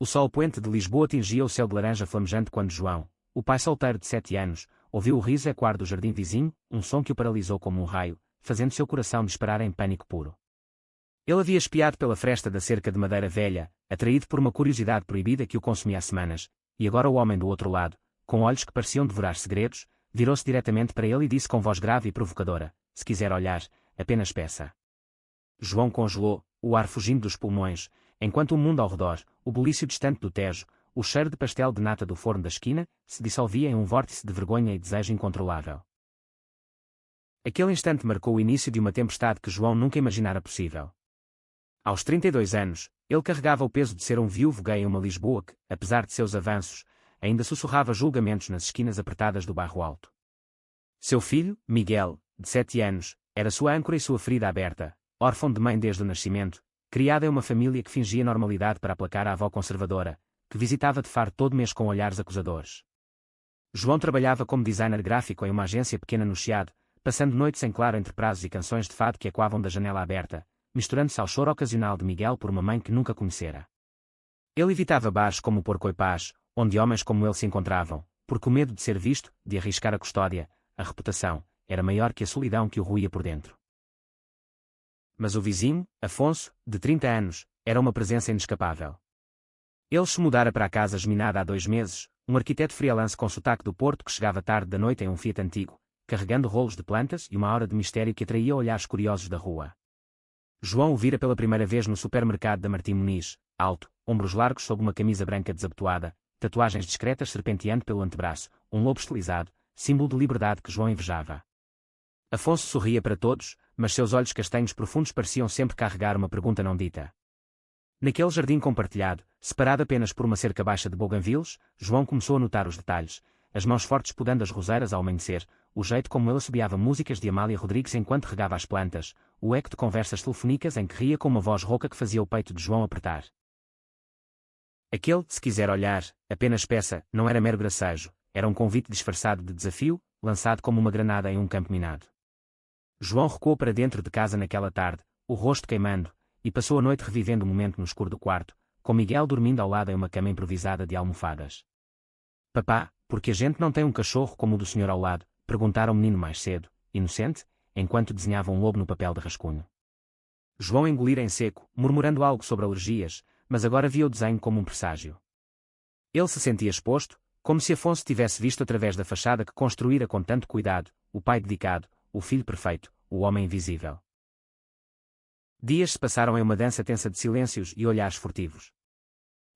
O sol poente de Lisboa tingia o céu de laranja flamejante quando João, o pai solteiro de 7 anos, ouviu o riso ecoar do jardim vizinho, um som que o paralisou como um raio, fazendo seu coração disparar em pânico puro. Ele havia espiado pela fresta da cerca de madeira velha, atraído por uma curiosidade proibida que o consumia há semanas, e agora o homem do outro lado, com olhos que pareciam devorar segredos, virou-se diretamente para ele e disse com voz grave e provocadora: "Se quiser olhar, apenas peça." João congelou, o ar fugindo dos pulmões, enquanto o mundo ao redor, o bulício distante do Tejo, o cheiro de pastel de nata do forno da esquina, se dissolvia em um vórtice de vergonha e desejo incontrolável. Aquele instante marcou o início de uma tempestade que João nunca imaginara possível. Aos 32 anos, ele carregava o peso de ser um viúvo gay em uma Lisboa que, apesar de seus avanços, ainda sussurrava julgamentos nas esquinas apertadas do bairro Alto. Seu filho, Miguel, de 7 anos, era sua âncora e sua ferida aberta, órfão de mãe desde o nascimento, criado em uma família que fingia normalidade para aplacar a avó conservadora, que visitava de Faro todo mês com olhares acusadores. João trabalhava como designer gráfico em uma agência pequena no Chiado, passando noites em claro entre prazos e canções de fado que ecoavam da janela aberta, misturando-se ao choro ocasional de Miguel por uma mãe que nunca conhecera. Ele evitava bares como o Porco e Paz, onde homens como ele se encontravam, porque o medo de ser visto, de arriscar a custódia, a reputação, era maior que a solidão que o roía por dentro. Mas o vizinho, Afonso, de 30 anos, era uma presença inescapável. Ele se mudara para a casa geminada há 2 meses, um arquiteto freelance com sotaque do Porto que chegava tarde da noite em um Fiat antigo, carregando rolos de plantas e uma aura de mistério que atraía olhares curiosos da rua. João o vira pela primeira vez no supermercado da Martim Muniz, alto, ombros largos sob uma camisa branca desabotoada, tatuagens discretas serpenteando pelo antebraço, um lobo estilizado, símbolo de liberdade que João invejava. Afonso sorria para todos, mas seus olhos castanhos profundos pareciam sempre carregar uma pergunta não dita. Naquele jardim compartilhado, separado apenas por uma cerca baixa de bougainvilles, João começou a notar os detalhes, as mãos fortes podando as roseiras ao amanhecer, o jeito como ele assobiava músicas de Amália Rodrigues enquanto regava as plantas, o eco de conversas telefónicas em que ria com uma voz rouca que fazia o peito de João apertar. Aquele, se quiser olhar, apenas peça, não era mero gracejo, era um convite disfarçado de desafio, lançado como uma granada em um campo minado. João recuou para dentro de casa naquela tarde, o rosto queimando, e passou a noite revivendo o momento no escuro do quarto, com Miguel dormindo ao lado em uma cama improvisada de almofadas. "Papá, por que a gente não tem um cachorro como o do senhor ao lado?" perguntara o menino mais cedo, inocente, enquanto desenhava um lobo no papel de rascunho. João engolira em seco, murmurando algo sobre alergias, mas agora via o desenho como um presságio. Ele se sentia exposto, como se Afonso tivesse visto através da fachada que construíra com tanto cuidado, o pai dedicado, o filho perfeito, o homem invisível. Dias se passaram em uma dança tensa de silêncios e olhares furtivos.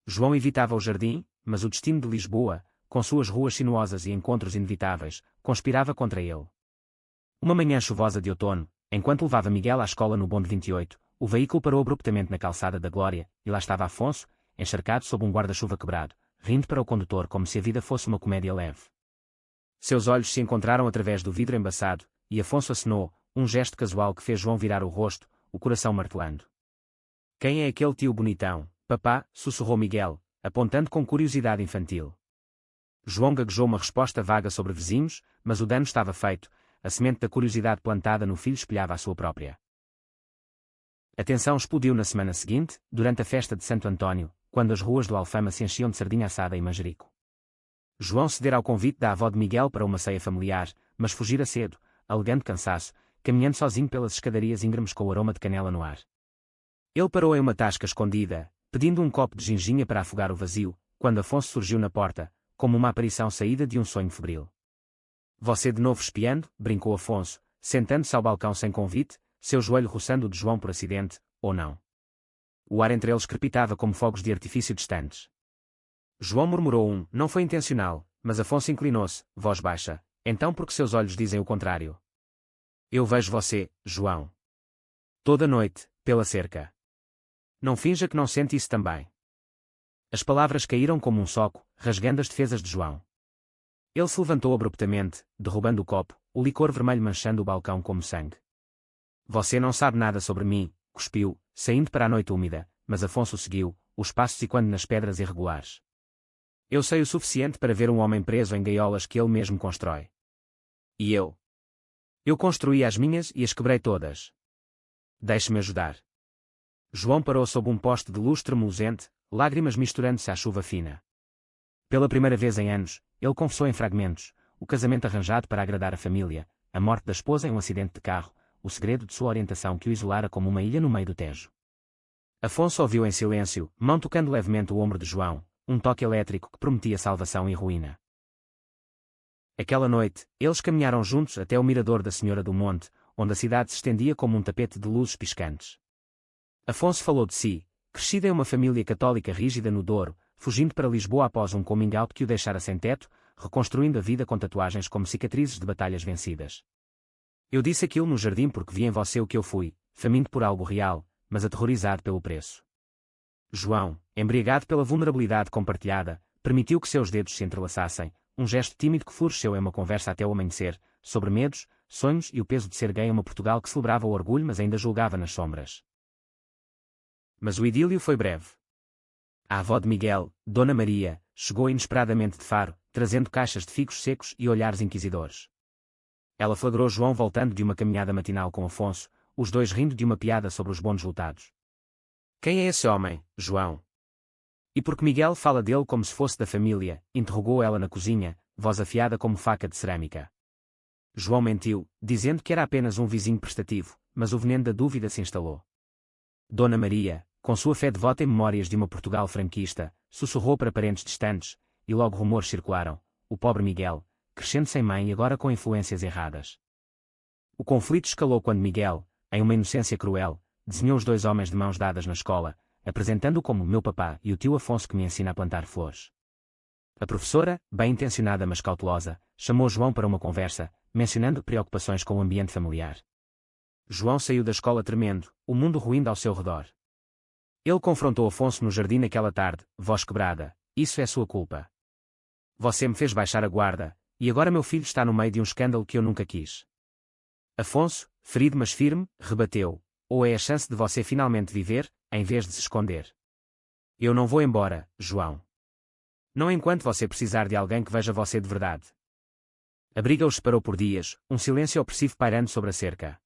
João evitava o jardim, mas o destino de Lisboa, com suas ruas sinuosas e encontros inevitáveis, conspirava contra ele. Uma manhã chuvosa de outono, enquanto levava Miguel à escola no bonde 28, o veículo parou abruptamente na calçada da Glória, e lá estava Afonso, encharcado sob um guarda-chuva quebrado, rindo para o condutor como se a vida fosse uma comédia leve. Seus olhos se encontraram através do vidro embaçado, e Afonso acenou, um gesto casual que fez João virar o rosto, o coração martelando. "Quem é aquele tio bonitão, papá?" sussurrou Miguel, apontando com curiosidade infantil. João gaguejou uma resposta vaga sobre vizinhos, mas o dano estava feito, a semente da curiosidade plantada no filho espelhava a sua própria. A tensão explodiu na semana seguinte, durante a festa de Santo António, quando as ruas do Alfama se enchiam de sardinha assada e manjerico. João cedera ao convite da avó de Miguel para uma ceia familiar, mas fugira cedo, alegando cansaço, caminhando sozinho pelas escadarias íngremes com o aroma de canela no ar. Ele parou em uma tasca escondida, pedindo um copo de ginginha para afogar o vazio, quando Afonso surgiu na porta, como uma aparição saída de um sonho febril. "Você de novo espiando?" brincou Afonso, sentando-se ao balcão sem convite, seu joelho roçando o de João por acidente, ou não. O ar entre eles crepitava como fogos de artifício distantes. João murmurou "não foi intencional", mas Afonso inclinou-se, voz baixa, "então por que seus olhos dizem o contrário?" "Eu vejo você, João. Toda noite, pela cerca. Não finja que não sente isso também." As palavras caíram como um soco, rasgando as defesas de João. Ele se levantou abruptamente, derrubando o copo, o licor vermelho manchando o balcão como sangue. "Você não sabe nada sobre mim", cuspiu, saindo para a noite úmida, mas Afonso seguiu, os passos ecoando nas pedras irregulares. "Eu sei o suficiente para ver um homem preso em gaiolas que ele mesmo constrói. E eu? Eu construí as minhas e as quebrei todas. Deixe-me ajudar." João parou sob um poste de luz tremulosente, lágrimas misturando-se à chuva fina. Pela primeira vez em anos, ele confessou em fragmentos, o casamento arranjado para agradar a família, a morte da esposa em um acidente de carro, o segredo de sua orientação que o isolara como uma ilha no meio do Tejo. Afonso ouviu em silêncio, mão tocando levemente o ombro de João, um toque elétrico que prometia salvação e ruína. Aquela noite, eles caminharam juntos até o mirador da Senhora do Monte, onde a cidade se estendia como um tapete de luzes piscantes. Afonso falou de si, crescido em uma família católica rígida no Douro, fugindo para Lisboa após um coming out que o deixara sem teto, reconstruindo a vida com tatuagens como cicatrizes de batalhas vencidas. Eu disse aquilo no jardim porque vi em você o que eu fui, faminto por algo real, mas aterrorizado pelo preço. João, embriagado pela vulnerabilidade compartilhada, permitiu que seus dedos se entrelaçassem, um gesto tímido que floresceu em uma conversa até o amanhecer, sobre medos, sonhos e o peso de ser gay em uma Portugal que celebrava o orgulho mas ainda julgava nas sombras. Mas o idílio foi breve. A avó de Miguel, Dona Maria, chegou inesperadamente de Faro, trazendo caixas de figos secos e olhares inquisidores. Ela flagrou João voltando de uma caminhada matinal com Afonso, os dois rindo de uma piada sobre os bônus lutados. Quem é esse homem, João? E porque Miguel fala dele como se fosse da família, interrogou ela na cozinha, voz afiada como faca de cerâmica. João mentiu, dizendo que era apenas um vizinho prestativo, mas o veneno da dúvida se instalou. Dona Maria, com sua fé devota em memórias de uma Portugal franquista, sussurrou para parentes distantes, e logo rumores circularam, o pobre Miguel, crescendo sem mãe e agora com influências erradas. O conflito escalou quando Miguel, em uma inocência cruel, desenhou os dois homens de mãos dadas na escola, apresentando-o como meu papá e o tio Afonso que me ensina a plantar flores. A professora, bem intencionada mas cautelosa, chamou João para uma conversa, mencionando preocupações com o ambiente familiar. João saiu da escola tremendo, o mundo ruindo ao seu redor. Ele confrontou Afonso no jardim naquela tarde, voz quebrada, isso é sua culpa. Você me fez baixar a guarda, e agora meu filho está no meio de um escândalo que eu nunca quis. Afonso, ferido mas firme, rebateu, ou é a chance de você finalmente viver, em vez de se esconder. Eu não vou embora, João. Não enquanto você precisar de alguém que veja você de verdade. A briga os separou por dias, um silêncio opressivo pairando sobre a cerca.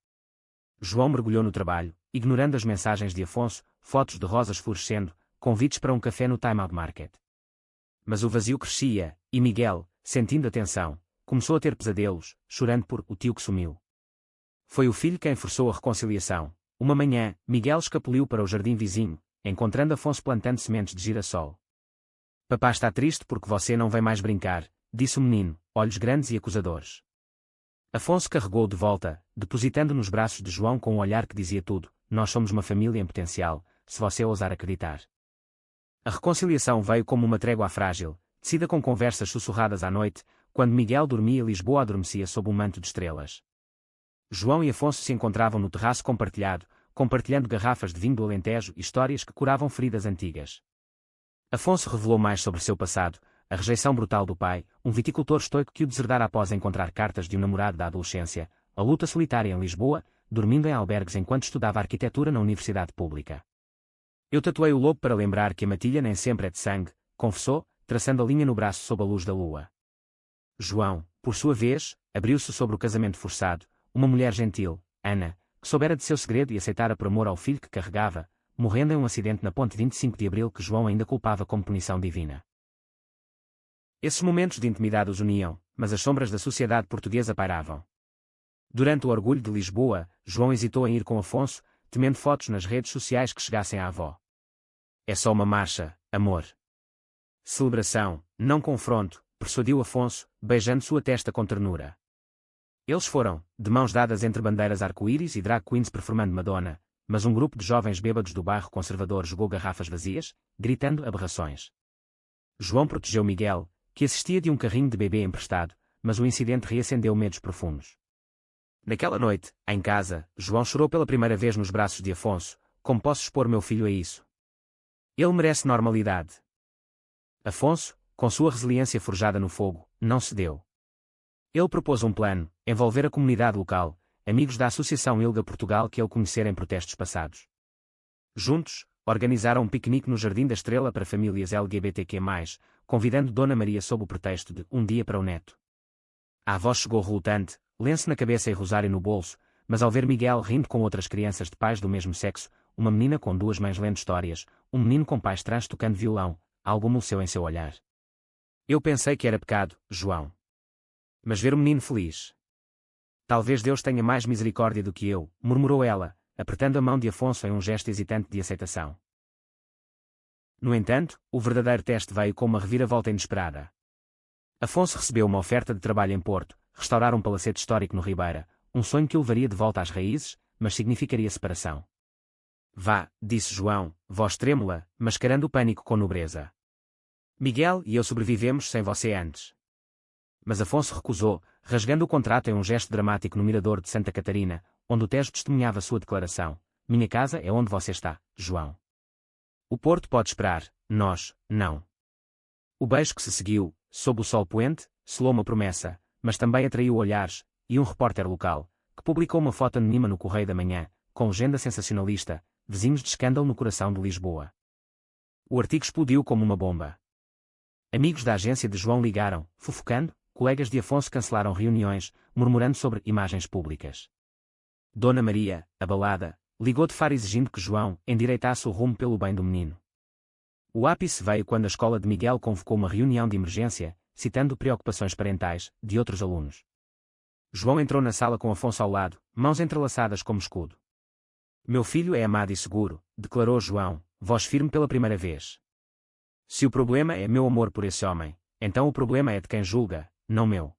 João mergulhou no trabalho, ignorando as mensagens de Afonso, fotos de rosas florescendo, convites para um café no Time Out Market. Mas o vazio crescia, e Miguel, sentindo a tensão, começou a ter pesadelos, chorando por o tio que sumiu. Foi o filho quem forçou a reconciliação. Uma manhã, Miguel escapuliu para o jardim vizinho, encontrando Afonso plantando sementes de girassol. Papá está triste porque você não vem mais brincar, disse o menino, olhos grandes e acusadores. Afonso carregou-o de volta, depositando nos braços de João com um olhar que dizia tudo, nós somos uma família em potencial, se você ousar acreditar. A reconciliação veio como uma trégua frágil, tecida com conversas sussurradas à noite, quando Miguel dormia e Lisboa adormecia sob um manto de estrelas. João e Afonso se encontravam no terraço compartilhando garrafas de vinho do Alentejo e histórias que curavam feridas antigas. Afonso revelou mais sobre seu passado, a rejeição brutal do pai, um viticultor estoico que o deserdara após encontrar cartas de um namorado da adolescência, a luta solitária em Lisboa, dormindo em albergues enquanto estudava arquitetura na universidade pública. Eu tatuei o lobo para lembrar que a matilha nem sempre é de sangue, confessou, traçando a linha no braço sob a luz da lua. João, por sua vez, abriu-se sobre o casamento forçado, uma mulher gentil, Ana, que soubera de seu segredo e aceitara por amor ao filho que carregava, morrendo em um acidente na ponte 25 de Abril que João ainda culpava como punição divina. Esses momentos de intimidade os uniam, mas as sombras da sociedade portuguesa pairavam. Durante o orgulho de Lisboa, João hesitou em ir com Afonso, temendo fotos nas redes sociais que chegassem à avó. É só uma marcha, amor. Celebração, não confronto, persuadiu Afonso, beijando sua testa com ternura. Eles foram, de mãos dadas entre bandeiras arco-íris e drag queens performando Madonna, mas um grupo de jovens bêbados do bairro conservador jogou garrafas vazias, gritando aberrações. João protegeu Miguel, que assistia de um carrinho de bebê emprestado, mas o incidente reacendeu medos profundos. Naquela noite, em casa, João chorou pela primeira vez nos braços de Afonso, como posso expor meu filho a isso? Ele merece normalidade. Afonso, com sua resiliência forjada no fogo, não cedeu. Ele propôs um plano, envolver a comunidade local, amigos da Associação ILGA Portugal que ele conhecera em protestos passados. Juntos, organizaram um piquenique no Jardim da Estrela para famílias LGBTQ+, convidando Dona Maria sob o pretexto de um dia para o neto. A avó chegou relutante, lenço na cabeça e rosário no bolso, mas ao ver Miguel rindo com outras crianças de pais do mesmo sexo, uma menina com duas mães lendo histórias, um menino com pais trans tocando violão, algo amoleceu em seu olhar. Eu pensei que era pecado, João. Mas ver o menino feliz. Talvez Deus tenha mais misericórdia do que eu, murmurou ela, apertando a mão de Afonso em um gesto hesitante de aceitação. No entanto, o verdadeiro teste veio com uma reviravolta inesperada. Afonso recebeu uma oferta de trabalho em Porto, restaurar um palacete histórico no Ribeira, um sonho que o levaria de volta às raízes, mas significaria separação. Vá, disse João, voz trêmula, mascarando o pânico com nobreza. Miguel e eu sobrevivemos sem você antes. Mas Afonso recusou, rasgando o contrato em um gesto dramático no mirador de Santa Catarina, onde o Tejo testemunhava sua declaração. Minha casa é onde você está, João. O Porto pode esperar, nós, não. O beijo que se seguiu, sob o sol poente, selou uma promessa, mas também atraiu olhares, e um repórter local, que publicou uma foto anônima no Correio da Manhã, com legenda sensacionalista, vizinhos de escândalo no coração de Lisboa. O artigo explodiu como uma bomba. Amigos da agência de João ligaram, fofocando, colegas de Afonso cancelaram reuniões, murmurando sobre imagens públicas. Dona Maria, abalada, ligou de Faro exigindo que João endireitasse o rumo pelo bem do menino. O ápice veio quando a escola de Miguel convocou uma reunião de emergência, citando preocupações parentais de outros alunos. João entrou na sala com Afonso ao lado, mãos entrelaçadas como escudo. Meu filho é amado e seguro, declarou João, voz firme pela primeira vez. Se o problema é meu amor por esse homem, então o problema é de quem julga, não meu.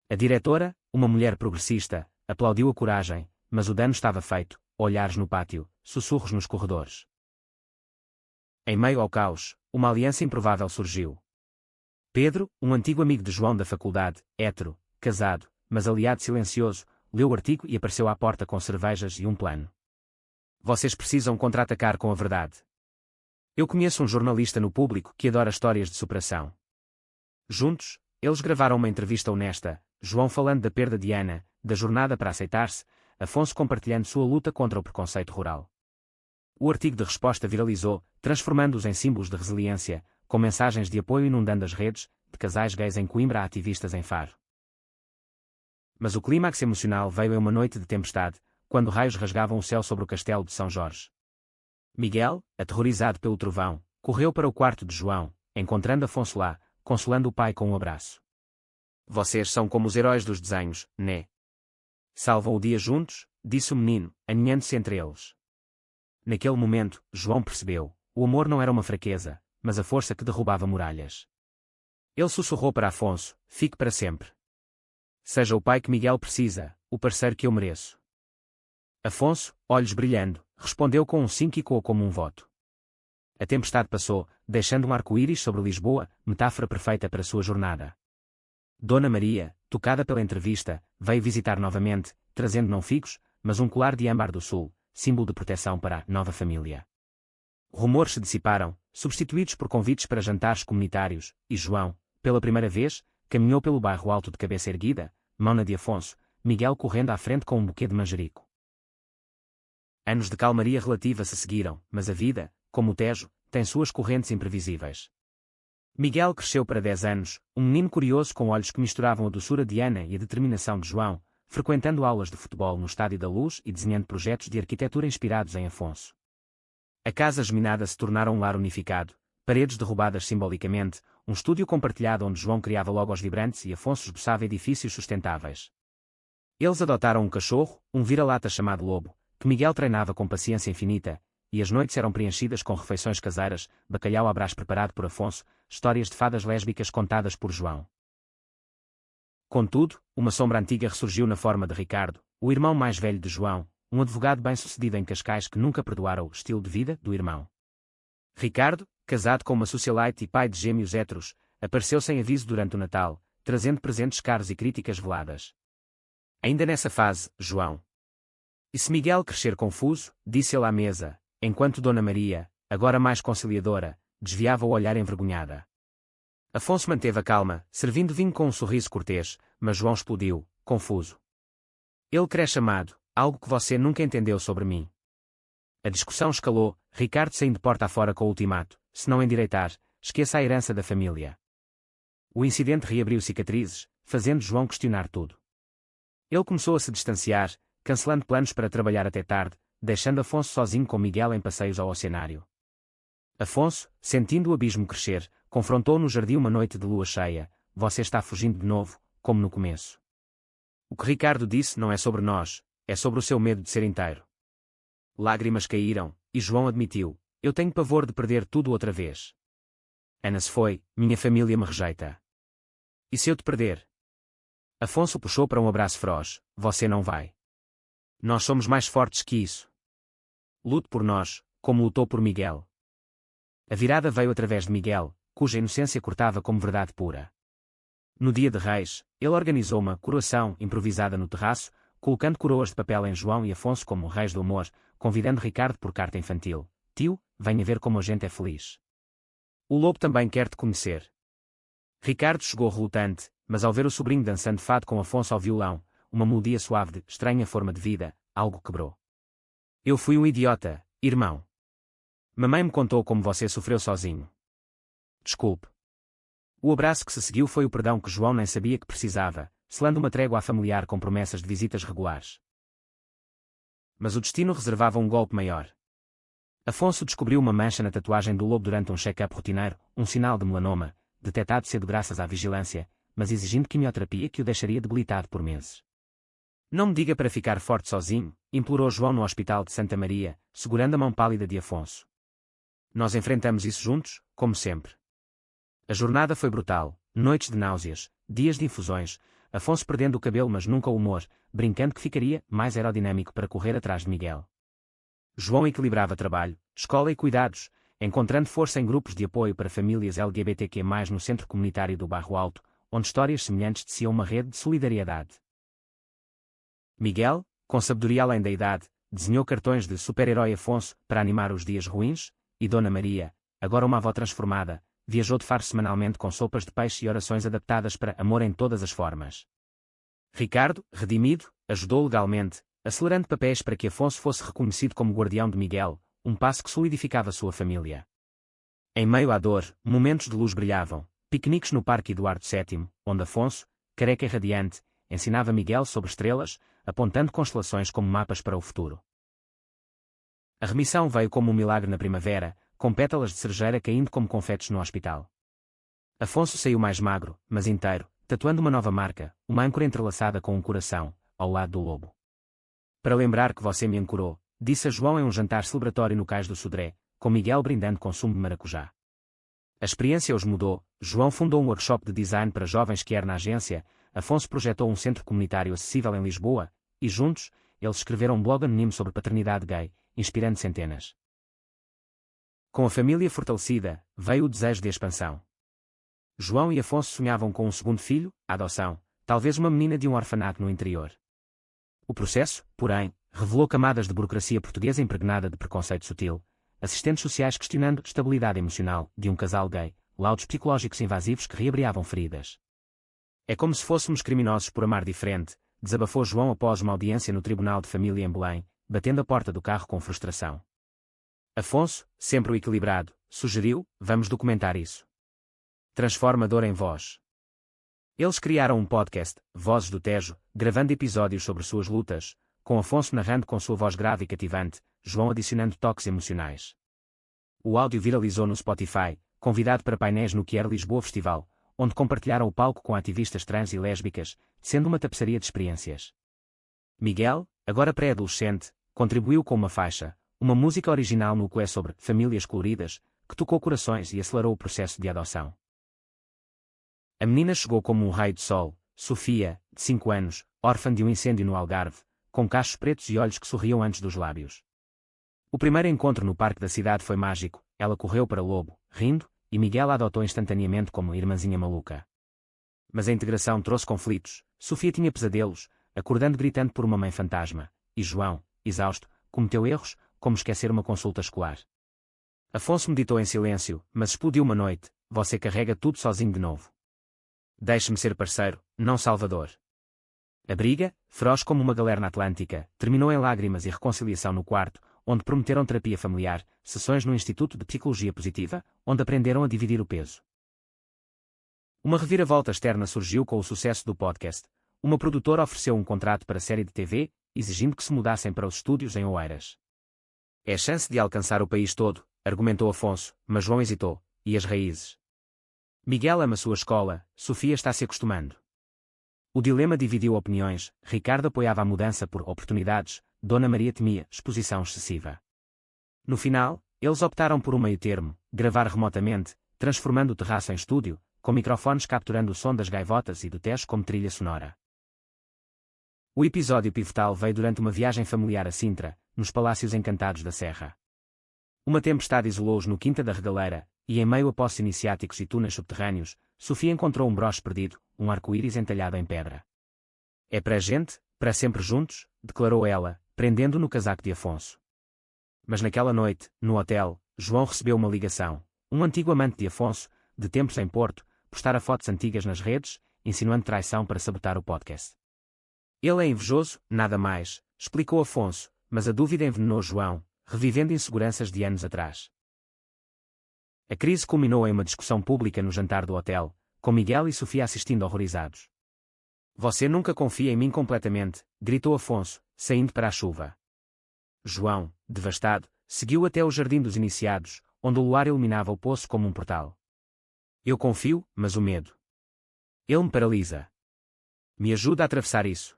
A diretora, uma mulher progressista, aplaudiu a coragem, mas o dano estava feito, olhares no pátio, sussurros nos corredores. Em meio ao caos, uma aliança improvável surgiu. Pedro, um antigo amigo de João da faculdade, hétero, casado, mas aliado silencioso, leu o artigo e apareceu à porta com cervejas e um plano. Vocês precisam contra-atacar com a verdade. Eu conheço um jornalista no Público que adora histórias de superação. Juntos, eles gravaram uma entrevista honesta, João falando da perda de Ana, da jornada para aceitar-se, Afonso compartilhando sua luta contra o preconceito rural. O artigo de resposta viralizou, transformando-os em símbolos de resiliência, com mensagens de apoio inundando as redes, de casais gays em Coimbra a ativistas em Faro. Mas o clímax emocional veio em uma noite de tempestade, quando raios rasgavam o céu sobre o castelo de São Jorge. Miguel, aterrorizado pelo trovão, correu para o quarto de João, encontrando Afonso lá, consolando o pai com um abraço. Vocês são como os heróis dos desenhos, né? Salvam o dia juntos, disse o menino, aninhando-se entre eles. Naquele momento, João percebeu, o amor não era uma fraqueza, mas a força que derrubava muralhas. Ele sussurrou para Afonso, fique para sempre. Seja o pai que Miguel precisa, o parceiro que eu mereço. Afonso, olhos brilhando, respondeu com um sim que ecoou como um voto. A tempestade passou, deixando um arco-íris sobre Lisboa, metáfora perfeita para sua jornada. Dona Maria, tocada pela entrevista, veio visitar novamente, trazendo não figos, mas um colar de âmbar do sul, símbolo de proteção para a nova família. Rumores se dissiparam, substituídos por convites para jantares comunitários, e João, pela primeira vez, caminhou pelo bairro alto de cabeça erguida, mão na de Afonso, Miguel correndo à frente com um buquê de manjerico. Anos de calmaria relativa se seguiram, mas a vida, como o Tejo, tem suas correntes imprevisíveis. Miguel cresceu para 10 anos, um menino curioso com olhos que misturavam a doçura de Ana e a determinação de João, frequentando aulas de futebol no Estádio da Luz e desenhando projetos de arquitetura inspirados em Afonso. A casa geminada se tornara um lar unificado, paredes derrubadas simbolicamente, um estúdio compartilhado onde João criava logos vibrantes e Afonso esboçava edifícios sustentáveis. Eles adotaram um cachorro, um vira-lata chamado Lobo, que Miguel treinava com paciência infinita, e as noites eram preenchidas com refeições caseiras, bacalhau à brás preparado por Afonso, histórias de fadas lésbicas contadas por João. Contudo, uma sombra antiga ressurgiu na forma de Ricardo, o irmão mais velho de João, um advogado bem-sucedido em Cascais que nunca perdoara o estilo de vida do irmão. Ricardo, casado com uma socialite e pai de gêmeos héteros, apareceu sem aviso durante o Natal, trazendo presentes caros e críticas veladas. Ainda nessa fase, João. E se Miguel crescer confuso, disse ele à mesa, enquanto Dona Maria, agora mais conciliadora, desviava o olhar envergonhada. Afonso manteve a calma, servindo vinho com um sorriso cortês, mas João explodiu, confuso. Ele cresce amado, algo que você nunca entendeu sobre mim. A discussão escalou, Ricardo saindo porta afora com o ultimato, se não endireitar, esqueça a herança da família. O incidente reabriu cicatrizes, fazendo João questionar tudo. Ele começou a se distanciar, cancelando planos para trabalhar até tarde, deixando Afonso sozinho com Miguel em passeios ao oceanário. Afonso, sentindo o abismo crescer, confrontou no jardim uma noite de lua cheia: você está fugindo de novo, como no começo. O que Ricardo disse não é sobre nós, é sobre o seu medo de ser inteiro. Lágrimas caíram, e João admitiu: eu tenho pavor de perder tudo outra vez. Ana se foi, minha família me rejeita. E se eu te perder? Afonso puxou para um abraço feroz: você não vai. Nós somos mais fortes que isso. Lute por nós, como lutou por Miguel. A virada veio através de Miguel, cuja inocência cortava como verdade pura. No dia de Reis, ele organizou uma coroação improvisada no terraço, colocando coroas de papel em João e Afonso como reis do humor, convidando Ricardo por carta infantil: tio, venha ver como a gente é feliz. O lobo também quer te conhecer. Ricardo chegou relutante, mas ao ver o sobrinho dançando fado com Afonso ao violão, uma melodia suave de estranha forma de vida, algo quebrou. Eu fui um idiota, irmão. Mamãe me contou como você sofreu sozinho. Desculpe. O abraço que se seguiu foi o perdão que João nem sabia que precisava, selando uma trégua familiar com promessas de visitas regulares. Mas o destino reservava um golpe maior. Afonso descobriu uma mancha na tatuagem do lobo durante um check-up rotineiro, um sinal de melanoma, detectado cedo graças à vigilância, mas exigindo quimioterapia que o deixaria debilitado por meses. Não me diga para ficar forte sozinho, implorou João no hospital de Santa Maria, segurando a mão pálida de Afonso. Nós enfrentamos isso juntos, como sempre. A jornada foi brutal, noites de náuseas, dias de infusões, Afonso perdendo o cabelo mas nunca o humor, brincando que ficaria mais aerodinâmico para correr atrás de Miguel. João equilibrava trabalho, escola e cuidados, encontrando força em grupos de apoio para famílias LGBTQ+, no centro comunitário do Bairro Alto, onde histórias semelhantes teciam uma rede de solidariedade. Miguel, com sabedoria além da idade, desenhou cartões de super-herói Afonso para animar os dias ruins, e Dona Maria, agora uma avó transformada, viajou de Faro semanalmente com sopas de peixe e orações adaptadas para amor em todas as formas. Ricardo, redimido, ajudou legalmente, acelerando papéis para que Afonso fosse reconhecido como guardião de Miguel, um passo que solidificava sua família. Em meio à dor, momentos de luz brilhavam, piqueniques no Parque Eduardo VII, onde Afonso, careca e radiante, ensinava Miguel sobre estrelas, apontando constelações como mapas para o futuro. A remissão veio como um milagre na primavera, com pétalas de cerejeira caindo como confetes no hospital. Afonso saiu mais magro, mas inteiro, tatuando uma nova marca, uma âncora entrelaçada com um coração, ao lado do lobo. Para lembrar que você me ancorou, disse a João em um jantar celebratório no Cais do Sodré, com Miguel brindando com sumo de maracujá. A experiência os mudou, João fundou um workshop de design para jovens que era na agência, Afonso projetou um centro comunitário acessível em Lisboa, e juntos, eles escreveram um blog anónimo sobre paternidade gay, inspirando centenas. Com a família fortalecida, veio o desejo de expansão. João e Afonso sonhavam com um segundo filho, a adoção, talvez uma menina de um orfanato no interior. O processo, porém, revelou camadas de burocracia portuguesa impregnada de preconceito sutil, assistentes sociais questionando a estabilidade emocional de um casal gay, laudos psicológicos invasivos que reabriavam feridas. É como se fôssemos criminosos por amar diferente, desabafou João após uma audiência no Tribunal de Família em Belém, batendo a porta do carro com frustração. Afonso, sempre o equilibrado, sugeriu: vamos documentar isso. Transforma a dor em voz. Eles criaram um podcast, Vozes do Tejo, gravando episódios sobre suas lutas, com Afonso narrando com sua voz grave e cativante, João adicionando toques emocionais. O áudio viralizou no Spotify, convidado para painéis no Queer Lisboa Festival, onde compartilharam o palco com ativistas trans e lésbicas, sendo uma tapeçaria de experiências. Miguel, agora pré-adolescente, contribuiu com uma faixa, uma música original no ukulele sobre famílias coloridas, que tocou corações e acelerou o processo de adoção. A menina chegou como um raio de sol, Sofia, de 5 anos, órfã de um incêndio no Algarve, com cachos pretos e olhos que sorriam antes dos lábios. O primeiro encontro no parque da cidade foi mágico, ela correu para Lobo, rindo, e Miguel a adotou instantaneamente como irmãzinha maluca. Mas a integração trouxe conflitos, Sofia tinha pesadelos, acordando gritando por uma mãe fantasma, e João, exausto, cometeu erros, como esquecer uma consulta escolar. Afonso meditou em silêncio, mas explodiu uma noite: você carrega tudo sozinho de novo. Deixe-me ser parceiro, não salvador. A briga, feroz como uma galerna atlântica, terminou em lágrimas e reconciliação no quarto, onde prometeram terapia familiar, sessões no Instituto de Psicologia Positiva, onde aprenderam a dividir o peso. Uma reviravolta externa surgiu com o sucesso do podcast. Uma produtora ofereceu um contrato para a série de TV, exigindo que se mudassem para os estúdios em Oeiras. É a chance de alcançar o país todo, argumentou Afonso, mas João hesitou. E as raízes? Miguel ama sua escola, Sofia está se acostumando. O dilema dividiu opiniões, Ricardo apoiava a mudança por oportunidades, Dona Maria temia exposição excessiva. No final, eles optaram por um meio-termo, gravar remotamente, transformando o terraço em estúdio, com microfones capturando o som das gaivotas e do Tejo como trilha sonora. O episódio pivotal veio durante uma viagem familiar a Sintra, nos Palácios Encantados da Serra. Uma tempestade isolou-os no Quinta da Regaleira, e em meio a poços iniciáticos e túneis subterrâneos, Sofia encontrou um broche perdido, um arco-íris entalhado em pedra. É para a gente, para sempre juntos, declarou ela, prendendo no casaco de Afonso. Mas naquela noite, no hotel, João recebeu uma ligação. Um antigo amante de Afonso, de tempos em Porto, postara fotos antigas nas redes, insinuando traição para sabotar o podcast. Ele é invejoso, nada mais, explicou Afonso, mas a dúvida envenenou João, revivendo inseguranças de anos atrás. A crise culminou em uma discussão pública no jantar do hotel, com Miguel e Sofia assistindo horrorizados. Você nunca confia em mim completamente, gritou Afonso, saindo para a chuva. João, devastado, seguiu até o Jardim dos Iniciados, onde o luar iluminava o poço como um portal. Eu confio, mas o medo. Ele me paralisa. Me ajuda a atravessar isso.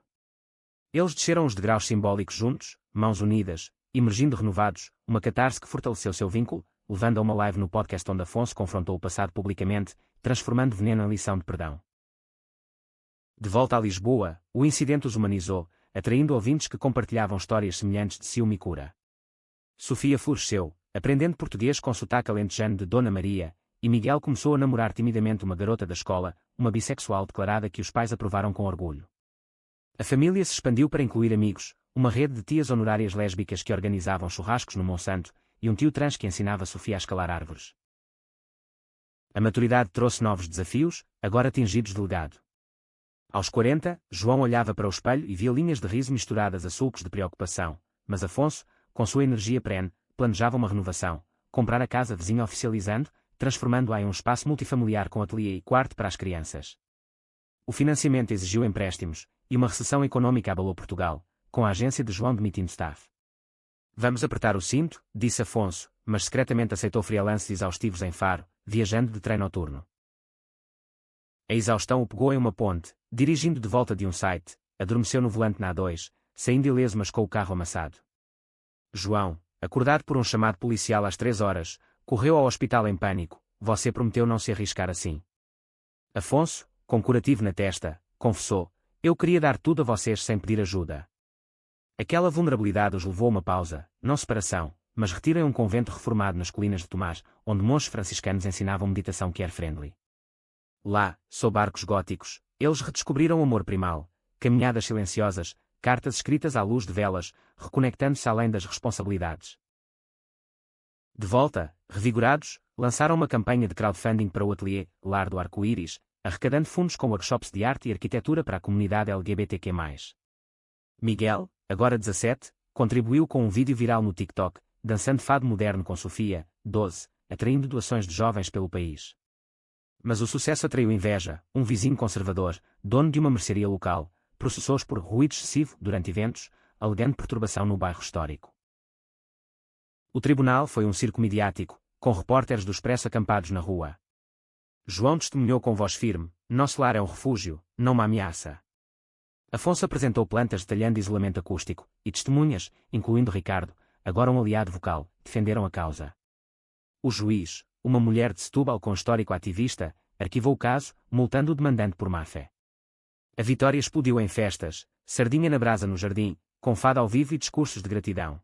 Eles desceram os degraus simbólicos juntos, mãos unidas, emergindo renovados, uma catarse que fortaleceu seu vínculo, levando a uma live no podcast onde Afonso confrontou o passado publicamente, transformando veneno em lição de perdão. De volta a Lisboa, o incidente os humanizou, atraindo ouvintes que compartilhavam histórias semelhantes de ciúme e cura. Sofia floresceu, aprendendo português com sotaque alentejano de Dona Maria, e Miguel começou a namorar timidamente uma garota da escola, uma bissexual declarada que os pais aprovaram com orgulho. A família se expandiu para incluir amigos, uma rede de tias honorárias lésbicas que organizavam churrascos no Monsanto, e um tio trans que ensinava Sofia a escalar árvores. A maturidade trouxe novos desafios, agora tingidos de legado. Aos 40, João olhava para o espelho e via linhas de riso misturadas a sulcos de preocupação, mas Afonso, com sua energia perene, planejava uma renovação, comprar a casa vizinha oficializando, transformando-a em um espaço multifamiliar com ateliê e quarto para as crianças. O financiamento exigiu empréstimos, e uma recessão econômica abalou Portugal, com a agência de João demitindo staff. Vamos apertar o cinto, disse Afonso, mas secretamente aceitou freelances exaustivos em Faro, viajando de trem noturno. A exaustão o pegou em uma ponte, dirigindo de volta de um site, adormeceu no volante na A2, saindo ileso mas com o carro amassado. João, acordado por um chamado policial às 3 horas, correu ao hospital em pânico. Você prometeu não se arriscar assim. Afonso, com curativo na testa, confessou, eu queria dar tudo a vocês sem pedir ajuda. Aquela vulnerabilidade os levou a uma pausa, não separação, mas retiro em um convento reformado nas colinas de Tomás, onde monges franciscanos ensinavam meditação care-friendly. Lá, sob arcos góticos, eles redescobriram o amor primal, caminhadas silenciosas, cartas escritas à luz de velas, reconectando-se além das responsabilidades. De volta, revigorados, lançaram uma campanha de crowdfunding para o ateliê Lar do Arco-Íris, arrecadando fundos com workshops de arte e arquitetura para a comunidade LGBTQ+. Miguel, agora 17, contribuiu com um vídeo viral no TikTok, dançando fado moderno com Sofia, 12, atraindo doações de jovens pelo país. Mas o sucesso atraiu inveja. Um vizinho conservador, dono de uma mercearia local, processou-os por ruído excessivo durante eventos, alegando perturbação no bairro histórico. O tribunal foi um circo midiático, com repórteres do Expresso acampados na rua. João testemunhou com voz firme, nosso lar é um refúgio, não uma ameaça. Afonso apresentou plantas detalhando isolamento acústico, e testemunhas, incluindo Ricardo, agora um aliado vocal, defenderam a causa. O juiz, uma mulher de Setúbal com histórico ativista, arquivou o caso, multando o demandante por má-fé. A vitória explodiu em festas, sardinha na brasa no jardim, com fado ao vivo e discursos de gratidão.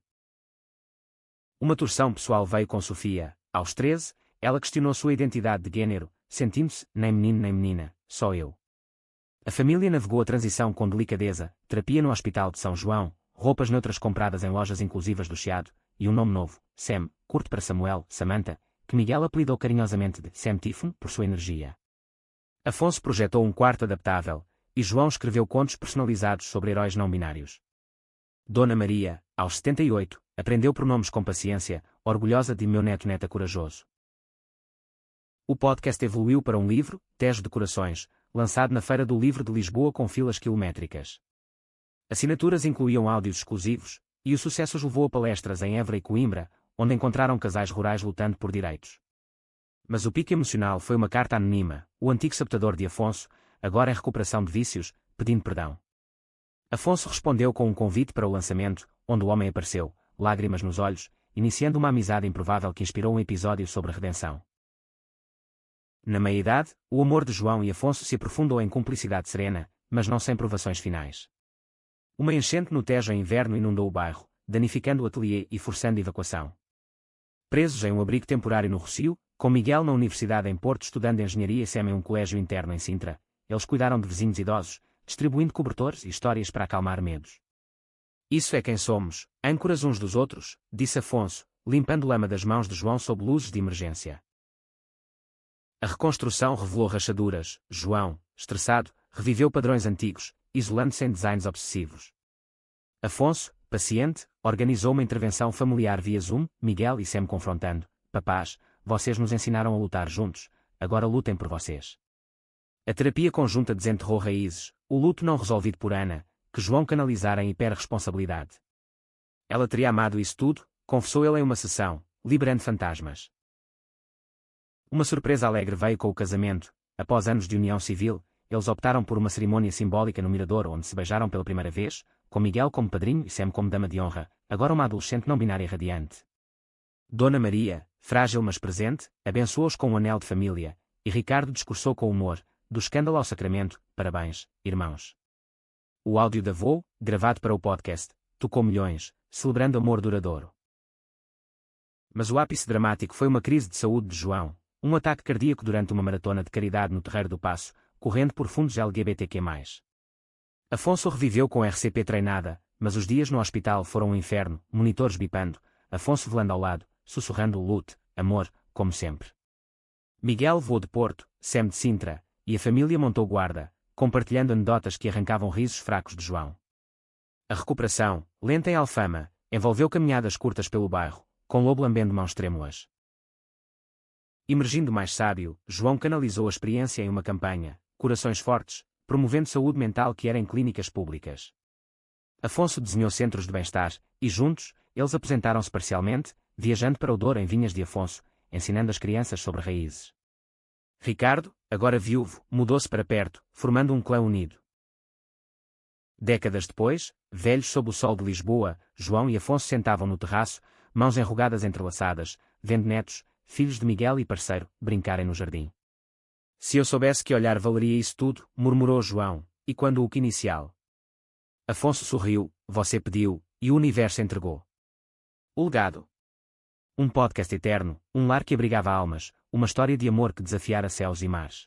Uma torção pessoal veio com Sofia. Aos 13, ela questionou sua identidade de género, sentindo-se, nem menino nem menina, só eu. A família navegou a transição com delicadeza, terapia no Hospital de São João, roupas neutras compradas em lojas inclusivas do Chiado, e um nome novo, Sam, curto para Samuel, Samantha, que Miguel apelidou carinhosamente de Sam Tifon por sua energia. Afonso projetou um quarto adaptável, e João escreveu contos personalizados sobre heróis não binários. Dona Maria, aos 78, aprendeu pronomes com paciência, orgulhosa de meu neto-neta corajoso. O podcast evoluiu para um livro, Tejo de Corações, lançado na Feira do Livro de Lisboa com filas quilométricas. Assinaturas incluíam áudios exclusivos, e o sucesso os levou a palestras em Évora e Coimbra, onde encontraram casais rurais lutando por direitos. Mas o pico emocional foi uma carta anónima, o antigo sabotador de Afonso, agora em recuperação de vícios, pedindo perdão. Afonso respondeu com um convite para o lançamento, onde o homem apareceu, lágrimas nos olhos, iniciando uma amizade improvável que inspirou um episódio sobre a redenção. Na meia-idade, o amor de João e Afonso se aprofundou em cumplicidade serena, mas não sem provações finais. Uma enchente no Tejo em inverno inundou o bairro, danificando o ateliê e forçando a evacuação. Presos em um abrigo temporário no Rossio, com Miguel na universidade em Porto estudando engenharia e Sem em um colégio interno em Sintra, eles cuidaram de vizinhos idosos, distribuindo cobertores e histórias para acalmar medos. Isso é quem somos, âncoras uns dos outros, disse Afonso, limpando lama das mãos de João sob luzes de emergência. A reconstrução revelou rachaduras. João, estressado, reviveu padrões antigos, isolando-se em designs obsessivos. Afonso, paciente, organizou uma intervenção familiar via Zoom, Miguel e Sem confrontando. Papás, vocês nos ensinaram a lutar juntos, agora lutem por vocês. A terapia conjunta desenterrou raízes, o luto não resolvido por Ana, que João canalizara em hiperresponsabilidade. Ela teria amado isso tudo, confessou ele em uma sessão, liberando fantasmas. Uma surpresa alegre veio com o casamento. Após anos de união civil, eles optaram por uma cerimônia simbólica no Mirador onde se beijaram pela primeira vez, com Miguel como padrinho e Sem como dama de honra, agora uma adolescente não binária radiante. Dona Maria, frágil mas presente, abençoou-os com um anel de família, e Ricardo discursou com humor, do escândalo ao sacramento, parabéns, irmãos. O áudio da avó, gravado para o podcast, tocou milhões, celebrando amor duradouro. Mas o ápice dramático foi uma crise de saúde de João, um ataque cardíaco durante uma maratona de caridade no Terreiro do Paço, correndo por fundos LGBTQ+. Afonso reviveu com RCP treinada, mas os dias no hospital foram um inferno, monitores bipando, Afonso velando ao lado, sussurrando lute, amor, como sempre. Miguel voou de Porto, Sem de Sintra, e a família montou guarda, compartilhando anedotas que arrancavam risos fracos de João. A recuperação, lenta em Alfama, envolveu caminhadas curtas pelo bairro, com Lobo lambendo mãos trêmulas. Emergindo mais sábio, João canalizou a experiência em uma campanha, Corações Fortes, promovendo saúde mental que era em clínicas públicas. Afonso desenhou centros de bem-estar, e juntos, eles aposentaram-se parcialmente, viajando para o Douro em vinhas de Afonso, ensinando as crianças sobre raízes. Ricardo, agora viúvo, mudou-se para perto, formando um clã unido. Décadas depois, velhos sob o sol de Lisboa, João e Afonso sentavam no terraço, mãos enrugadas entrelaçadas, vendo netos, filhos de Miguel e parceiro, brincarem no jardim. Se eu soubesse que olhar valeria isso tudo, murmurou João, e quando o que inicial? Afonso sorriu, você pediu, e o universo entregou. O legado. Um podcast eterno, um lar que abrigava almas, uma história de amor que desafiara céus e mares.